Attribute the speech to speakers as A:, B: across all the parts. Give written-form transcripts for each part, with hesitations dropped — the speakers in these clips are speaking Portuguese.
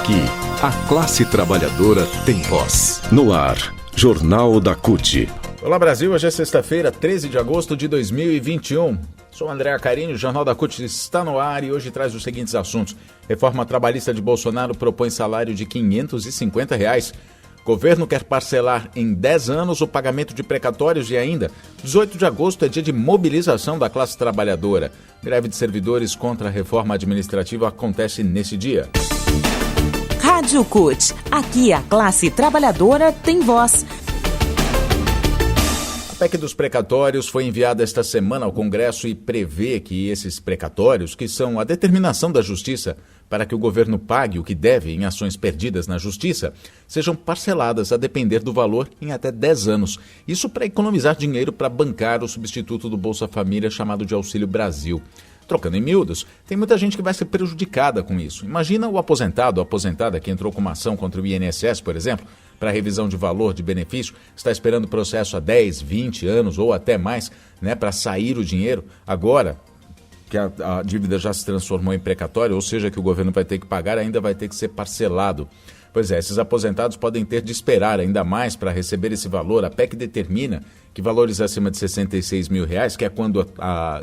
A: Aqui, a classe trabalhadora tem voz. No ar, Jornal da CUT.
B: Olá Brasil, hoje é sexta-feira, 13 de agosto de 2021. Sou André Acarini, o Jornal da CUT está no ar e hoje traz os seguintes assuntos. Reforma trabalhista de Bolsonaro propõe salário de R$ 550. Governo quer parcelar em 10 anos o pagamento de precatórios e ainda, 18 de agosto é dia de mobilização da classe trabalhadora. Greve de servidores contra a reforma administrativa acontece nesse dia.
C: Rádio CUT. Aqui a classe trabalhadora tem voz.
B: A PEC dos precatórios foi enviada esta semana ao Congresso e prevê que esses precatórios, que são a determinação da Justiça para que o governo pague o que deve em ações perdidas na Justiça, sejam parceladas a depender do valor em até 10 anos. Isso para economizar dinheiro para bancar o substituto do Bolsa Família chamado de Auxílio Brasil. Trocando em miúdos, tem muita gente que vai ser prejudicada com isso. Imagina o aposentado ou aposentada que entrou com uma ação contra o INSS, por exemplo, para revisão de valor de benefício, está esperando o processo há 10, 20 anos ou até mais, para sair o dinheiro. Agora que a dívida já se transformou em precatório, ou seja, que o governo vai ter que pagar, ainda vai ter que ser parcelado. Pois é, esses aposentados podem ter de esperar ainda mais para receber esse valor. A PEC determina que valores acima de R$ 66 mil, que é quando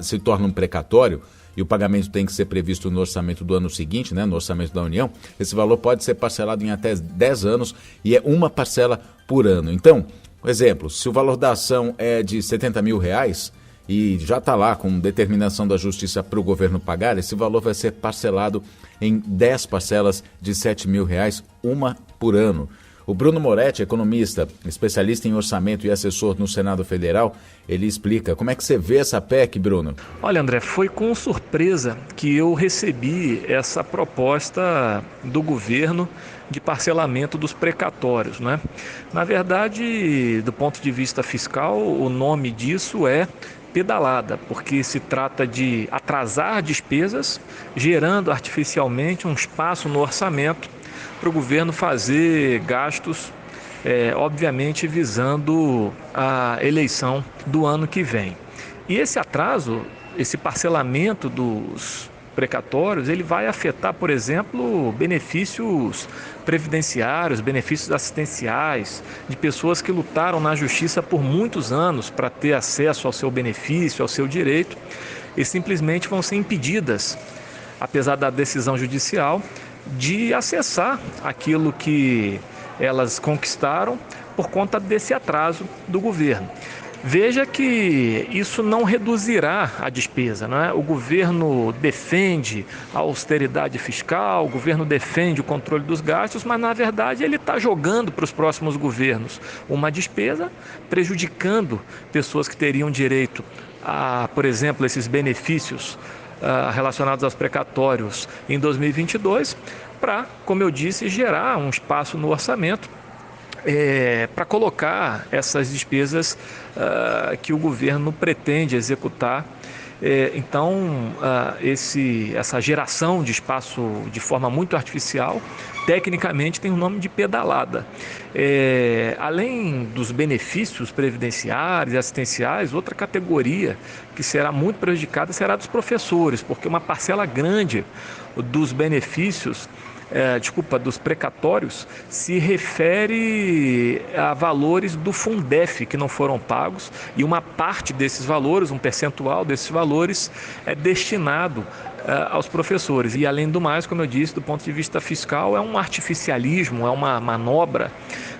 B: se torna um precatório, e o pagamento tem que ser previsto no orçamento do ano seguinte, no orçamento da União, esse valor pode ser parcelado em até 10 anos e é uma parcela por ano. Então, por exemplo, se o valor da ação é de R$ 70 mil e já está lá com determinação da Justiça para o governo pagar, esse valor vai ser parcelado em 10 parcelas de R$ 7 mil, uma por ano. O Bruno Moretti, economista, especialista em orçamento e assessor no Senado Federal, ele explica. Como é que você vê essa PEC, Bruno?
D: Olha, André, foi com surpresa que eu recebi essa proposta do governo de parcelamento dos precatórios, né? Na verdade, do ponto de vista fiscal, o nome disso é pedalada, porque se trata de atrasar despesas, gerando artificialmente um espaço no orçamento para o governo fazer gastos, obviamente visando a eleição do ano que vem. E esse atraso, esse parcelamento dos precatórios, ele vai afetar, por exemplo, benefícios previdenciários, benefícios assistenciais de pessoas que lutaram na justiça por muitos anos para ter acesso ao seu benefício, ao seu direito, e simplesmente vão ser impedidas, apesar da decisão judicial, de acessar aquilo que elas conquistaram por conta desse atraso do governo. Veja que isso não reduzirá a despesa, não é? O governo defende a austeridade fiscal, o governo defende o controle dos gastos, mas na verdade ele está jogando para os próximos governos uma despesa, prejudicando pessoas que teriam direito a, por exemplo, esses benefícios relacionados aos precatórios em 2022, para, como eu disse, gerar um espaço no orçamento para colocar essas despesas que o governo pretende executar. Então, essa geração de espaço de forma muito artificial, tecnicamente tem o nome de pedalada. Além dos benefícios previdenciários e assistenciais, outra categoria que será muito prejudicada será dos professores, porque uma parcela grande dos benefícios dos precatórios se refere a valores do Fundef que não foram pagos, e uma parte desses valores, um percentual desses valores é destinado aos professores. E além do mais, como eu disse, do ponto de vista fiscal, é um artificialismo, é uma manobra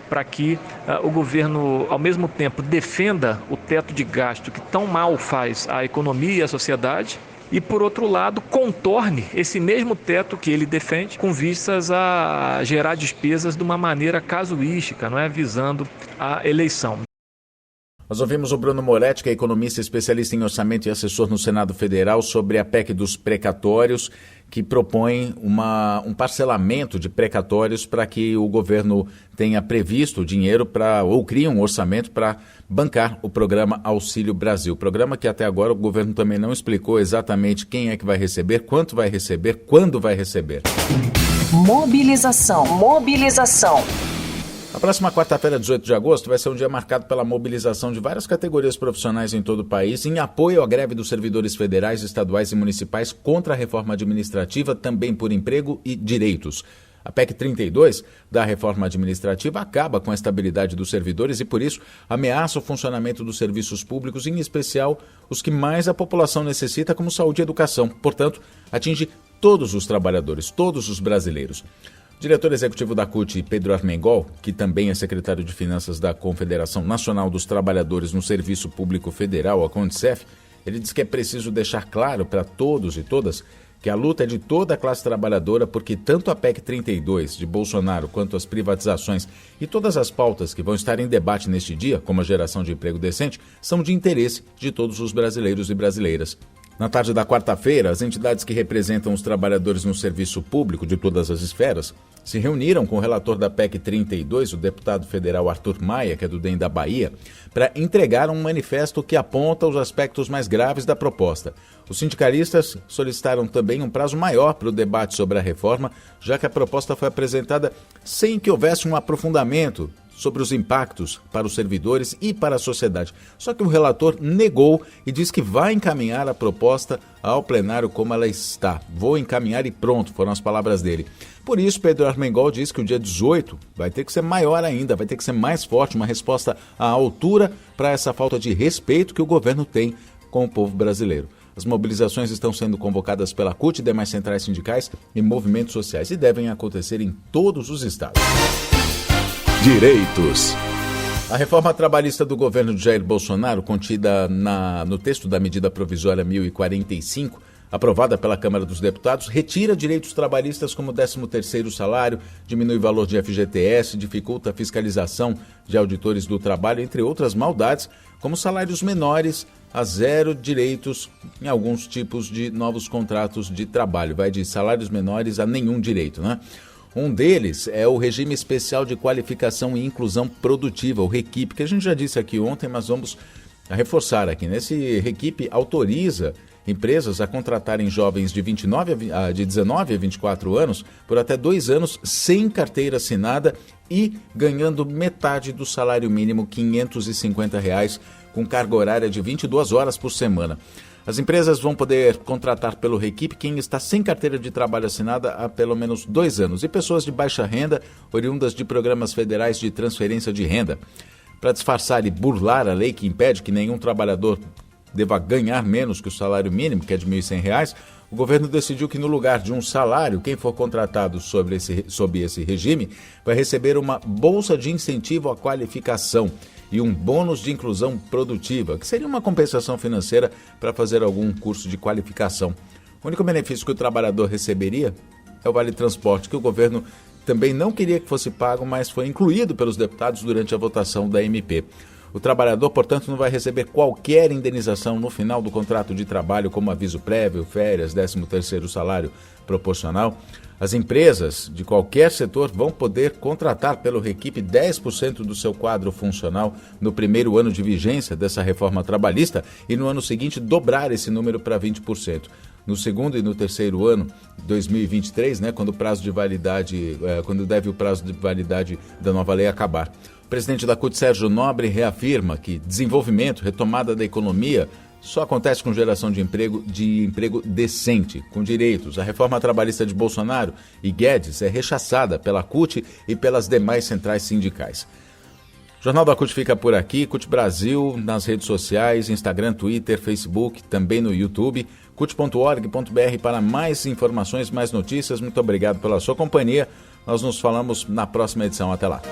D: para que o governo, ao mesmo tempo, defenda o teto de gasto que tão mal faz a economia e a sociedade, e, por outro lado, contorne esse mesmo teto que ele defende com vistas a gerar despesas de uma maneira casuística, visando a eleição.
B: Nós ouvimos o Bruno Moretti, que é economista especialista em orçamento e assessor no Senado Federal, sobre a PEC dos precatórios, que propõe um parcelamento de precatórios para que o governo tenha previsto dinheiro ou crie um orçamento para bancar o programa Auxílio Brasil. Programa que até agora o governo também não explicou exatamente quem é que vai receber, quanto vai receber, quando vai receber.
C: Mobilização.
B: A próxima quarta-feira, 18 de agosto, vai ser um dia marcado pela mobilização de várias categorias profissionais em todo o país em apoio à greve dos servidores federais, estaduais e municipais contra a reforma administrativa, também por emprego e direitos. A PEC 32 da reforma administrativa acaba com a estabilidade dos servidores e, por isso, ameaça o funcionamento dos serviços públicos, em especial os que mais a população necessita, como saúde e educação. Portanto, atinge todos os trabalhadores, todos os brasileiros. O diretor executivo da CUT, Pedro Armengol, que também é secretário de Finanças da Confederação Nacional dos Trabalhadores no Serviço Público Federal, a CONTSEF, ele diz que é preciso deixar claro para todos e todas que a luta é de toda a classe trabalhadora, porque tanto a PEC 32 de Bolsonaro quanto as privatizações e todas as pautas que vão estar em debate neste dia, como a geração de emprego decente, são de interesse de todos os brasileiros e brasileiras. Na tarde da quarta-feira, as entidades que representam os trabalhadores no serviço público de todas as esferas se reuniram com o relator da PEC 32, o deputado federal Arthur Maia, que é do DEM da Bahia, para entregar um manifesto que aponta os aspectos mais graves da proposta. Os sindicalistas solicitaram também um prazo maior para o debate sobre a reforma, já que a proposta foi apresentada sem que houvesse um aprofundamento sobre os impactos para os servidores e para a sociedade. Só que o relator negou e diz que vai encaminhar a proposta ao plenário como ela está. Vou encaminhar e pronto, foram as palavras dele. Por isso, Pedro Armengol diz que o dia 18 vai ter que ser maior ainda, vai ter que ser mais forte, uma resposta à altura para essa falta de respeito que o governo tem com o povo brasileiro. As mobilizações estão sendo convocadas pela CUT, demais centrais sindicais e movimentos sociais e devem acontecer em todos os estados.
A: Direitos.
B: A reforma trabalhista do governo de Jair Bolsonaro, contida no texto da medida provisória 1045, aprovada pela Câmara dos Deputados, retira direitos trabalhistas como 13º salário, diminui o valor de FGTS, dificulta a fiscalização de auditores do trabalho, entre outras maldades, como salários menores a zero direitos em alguns tipos de novos contratos de trabalho. Vai de salários menores a nenhum direito, né? Um deles é o Regime Especial de Qualificação e Inclusão Produtiva, o REQIP, que a gente já disse aqui ontem, mas vamos reforçar aqui. Esse REQIP autoriza empresas a contratarem jovens de 19 a 24 anos por até 2 anos sem carteira assinada e ganhando metade do salário mínimo, R$ 550, com carga horária de 22 horas por semana. As empresas vão poder contratar pelo REQIP quem está sem carteira de trabalho assinada há pelo menos 2 anos e pessoas de baixa renda, oriundas de programas federais de transferência de renda. Para disfarçar e burlar a lei que impede que nenhum trabalhador deva ganhar menos que o salário mínimo, que é de R$ 1.100, o governo decidiu que no lugar de um salário, quem for contratado sob esse regime vai receber uma bolsa de incentivo à qualificação e um bônus de inclusão produtiva, que seria uma compensação financeira para fazer algum curso de qualificação. O único benefício que o trabalhador receberia é o Vale Transporte, que o governo também não queria que fosse pago, mas foi incluído pelos deputados durante a votação da MP. O trabalhador, portanto, não vai receber qualquer indenização no final do contrato de trabalho, como aviso prévio, férias, 13º salário proporcional. As empresas de qualquer setor vão poder contratar pelo REQIP 10% do seu quadro funcional no primeiro ano de vigência dessa reforma trabalhista e no ano seguinte dobrar esse número para 20%. No segundo e no terceiro ano, 2023, quando deve o prazo de validade da nova lei acabar. O presidente da CUT, Sérgio Nobre, reafirma que desenvolvimento, retomada da economia, só acontece com geração de emprego decente, com direitos. A reforma trabalhista de Bolsonaro e Guedes é rechaçada pela CUT e pelas demais centrais sindicais. O Jornal da CUT fica por aqui. CUT Brasil nas redes sociais, Instagram, Twitter, Facebook, também no YouTube. CUT.org.br para mais informações, mais notícias. Muito obrigado pela sua companhia. Nós nos falamos na próxima edição. Até lá.